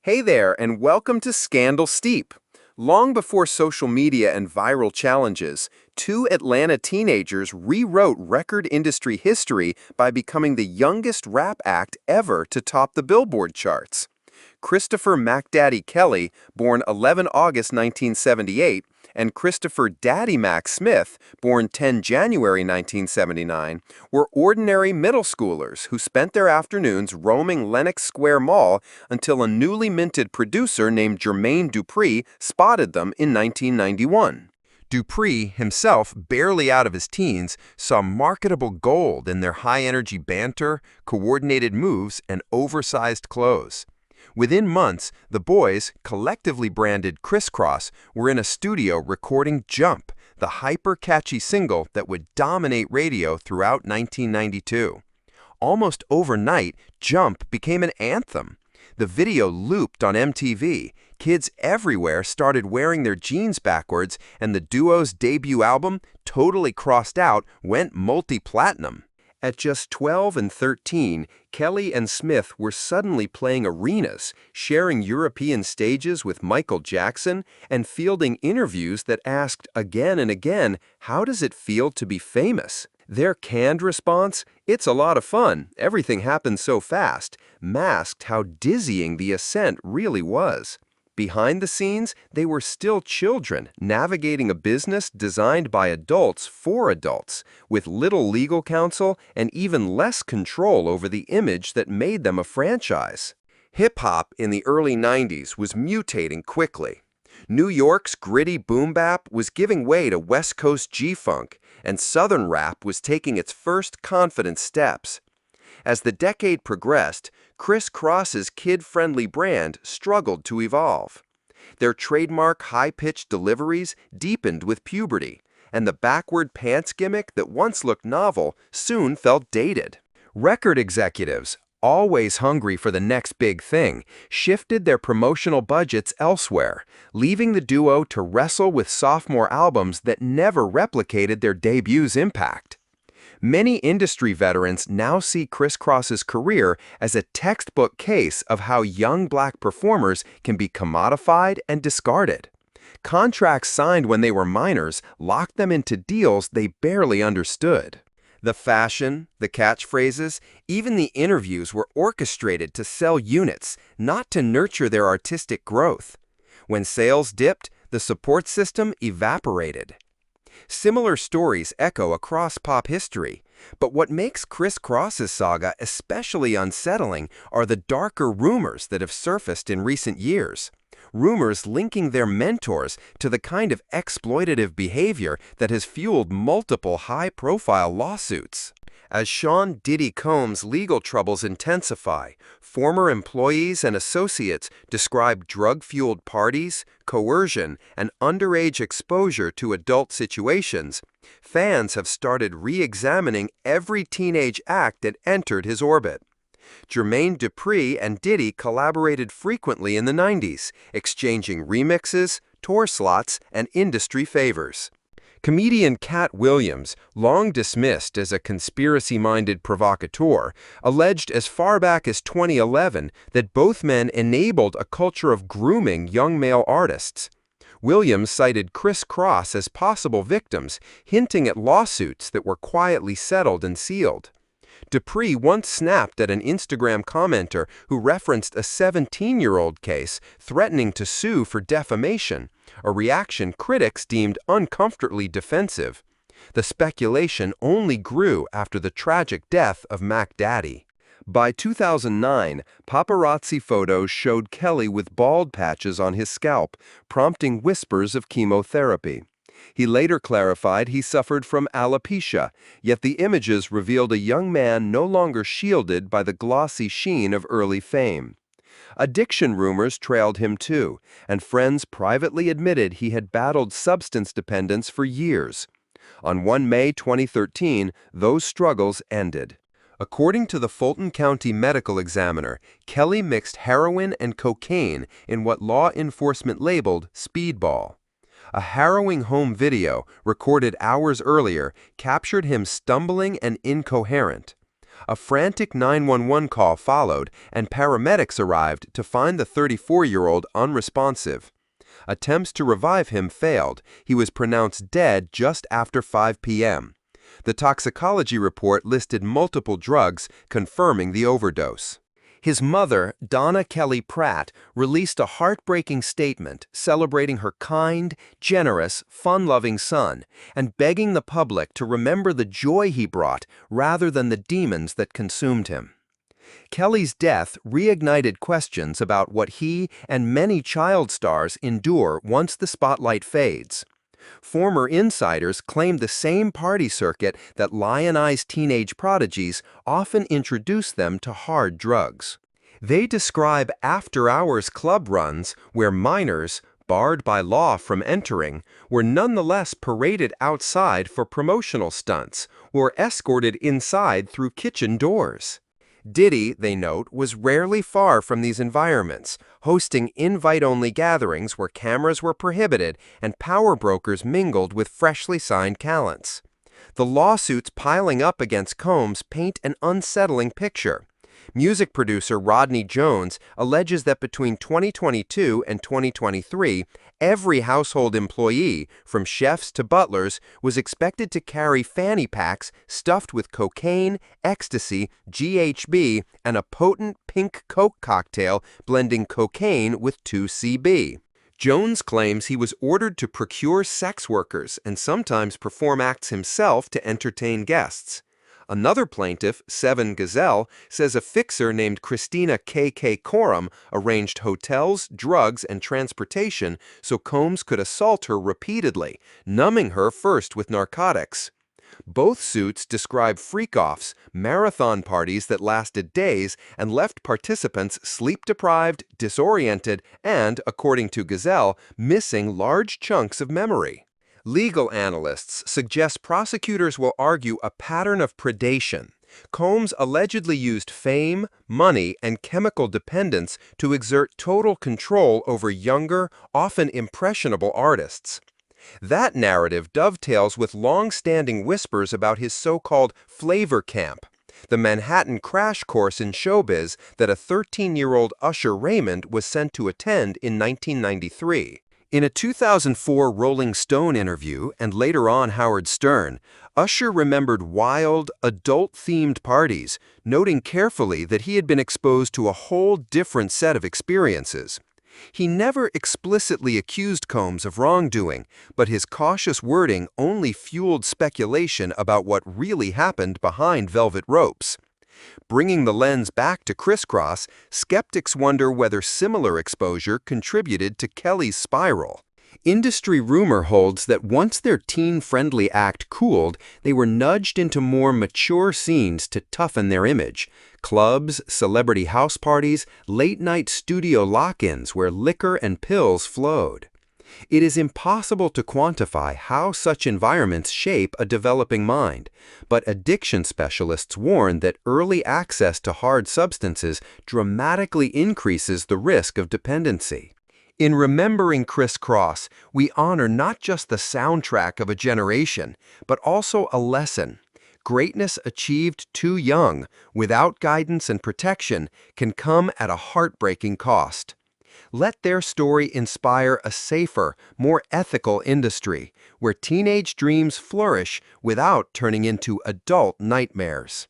Hey there, and welcome to Scandal Steep. Long before social media and viral challenges, two Atlanta teenagers rewrote record industry history by becoming the youngest rap act ever to top the Billboard charts. Christopher Mac Daddy Kelly, born 11 August 1978, and Christopher Daddy Mac Smith, born 10 January 1979, were ordinary middle schoolers who spent their afternoons roaming Lenox Square Mall until a newly minted producer named Jermaine Dupri spotted them in 1991. Dupri, himself barely out of his teens, saw marketable gold in their high-energy banter, coordinated moves, and oversized clothes. Within months, the boys, collectively branded Kris Kross, were in a studio recording Jump, the hyper-catchy single that would dominate radio throughout 1992. Almost overnight, Jump became an anthem. The video looped on MTV. Kids everywhere started wearing their jeans backwards, and the duo's debut album, Totally Crossed Out, went multi-platinum. At just 12 and 13, Kelly and Smith were suddenly playing arenas, sharing European stages with Michael Jackson, and fielding interviews that asked again and again, "How does it feel to be famous?" Their canned response, "It's a lot of fun, everything happened so fast," masked how dizzying the ascent really was. Behind the scenes, they were still children, navigating a business designed by adults for adults, with little legal counsel and even less control over the image that made them a franchise. Hip-hop in the early 90s was mutating quickly. New York's gritty boom-bap was giving way to West Coast G-funk, and Southern rap was taking its first confident steps. As the decade progressed, Kris Kross's kid-friendly brand struggled to evolve. Their trademark high-pitched deliveries deepened with puberty, and the backward pants gimmick that once looked novel soon felt dated. Record executives, always hungry for the next big thing, shifted their promotional budgets elsewhere, leaving the duo to wrestle with sophomore albums that never replicated their debut's impact. Many industry veterans now see Kris Kross's career as a textbook case of how young black performers can be commodified and discarded. Contracts signed when they were minors locked them into deals they barely understood. The fashion, the catchphrases, even the interviews were orchestrated to sell units, not to nurture their artistic growth. When sales dipped, the support system evaporated. Similar stories echo across pop history, but what makes Kris Kross's saga especially unsettling are the darker rumors that have surfaced in recent years. Rumors linking their mentors to the kind of exploitative behavior that has fueled multiple high-profile lawsuits. As Sean Diddy Combs' legal troubles intensify, former employees and associates describe drug-fueled parties, coercion, and underage exposure to adult situations, fans have started re-examining every teenage act that entered his orbit. Jermaine Dupri and Diddy collaborated frequently in the 90s, exchanging remixes, tour slots, and industry favors. Comedian Cat Williams, long dismissed as a conspiracy-minded provocateur, alleged as far back as 2011 that both men enabled a culture of grooming young male artists. Williams cited Kris Kross as possible victims, hinting at lawsuits that were quietly settled and sealed. Dupri once snapped at an Instagram commenter who referenced a 17-year-old case threatening to sue for defamation, a reaction critics deemed uncomfortably defensive. The speculation only grew after the tragic death of Mac Daddy. By 2009, paparazzi photos showed Kelly with bald patches on his scalp, prompting whispers of chemotherapy. He later clarified he suffered from alopecia, yet the images revealed a young man no longer shielded by the glossy sheen of early fame. Addiction rumors trailed him too, and friends privately admitted he had battled substance dependence for years. On 1 May 2013, those struggles ended. According to the Fulton County Medical Examiner, Kelly mixed heroin and cocaine in what law enforcement labeled speedball. A harrowing home video, recorded hours earlier, captured him stumbling and incoherent. A frantic 911 call followed, and paramedics arrived to find the 34-year-old unresponsive. Attempts to revive him failed. He was pronounced dead just after 5 p.m. The toxicology report listed multiple drugs, confirming the overdose. His mother, Donna Kelly Pratt, released a heartbreaking statement celebrating her kind, generous, fun-loving son and begging the public to remember the joy he brought rather than the demons that consumed him. Kelly's death reignited questions about what he and many child stars endure once the spotlight fades. Former insiders claimed the same party circuit that lionized teenage prodigies often introduced them to hard drugs. They describe after-hours club runs where minors, barred by law from entering, were nonetheless paraded outside for promotional stunts or escorted inside through kitchen doors. Diddy, they note, was rarely far from these environments, hosting invite-only gatherings where cameras were prohibited and power brokers mingled with freshly signed talents. The lawsuits piling up against Combs paint an unsettling picture. Music producer Rodney Jones alleges that between 2022 and 2023, every household employee, from chefs to butlers, was expected to carry fanny packs stuffed with cocaine, ecstasy, GHB, and a potent pink Coke cocktail blending cocaine with 2CB. Jones claims he was ordered to procure sex workers and sometimes perform acts himself to entertain guests. Another plaintiff, Seven Gazelle, says a fixer named Christina K.K. Coram arranged hotels, drugs, and transportation so Combs could assault her repeatedly, numbing her first with narcotics. Both suits describe freak-offs, marathon parties that lasted days and left participants sleep-deprived, disoriented, and, according to Gazelle, missing large chunks of memory. Legal analysts suggest prosecutors will argue a pattern of predation. Combs allegedly used fame, money, and chemical dependence to exert total control over younger, often impressionable artists. That narrative dovetails with long-standing whispers about his so-called flavor camp, the Manhattan crash course in showbiz that a 13-year-old Usher Raymond was sent to attend in 1993. In a 2004 Rolling Stone interview, and later on Howard Stern, Usher remembered wild, adult-themed parties, noting carefully that he had been exposed to a whole different set of experiences. He never explicitly accused Combs of wrongdoing, but his cautious wording only fueled speculation about what really happened behind velvet ropes. Bringing the lens back to Kris Kross, skeptics wonder whether similar exposure contributed to Kelly's spiral. Industry rumor holds that once their teen-friendly act cooled, they were nudged into more mature scenes to toughen their image. Clubs, celebrity house parties, late-night studio lock-ins where liquor and pills flowed. It is impossible to quantify how such environments shape a developing mind, but addiction specialists warn that early access to hard substances dramatically increases the risk of dependency. In remembering Kris Kross, we honor not just the soundtrack of a generation, but also a lesson. Greatness achieved too young, without guidance and protection, can come at a heartbreaking cost. Let their story inspire a safer, more ethical industry, where teenage dreams flourish without turning into adult nightmares.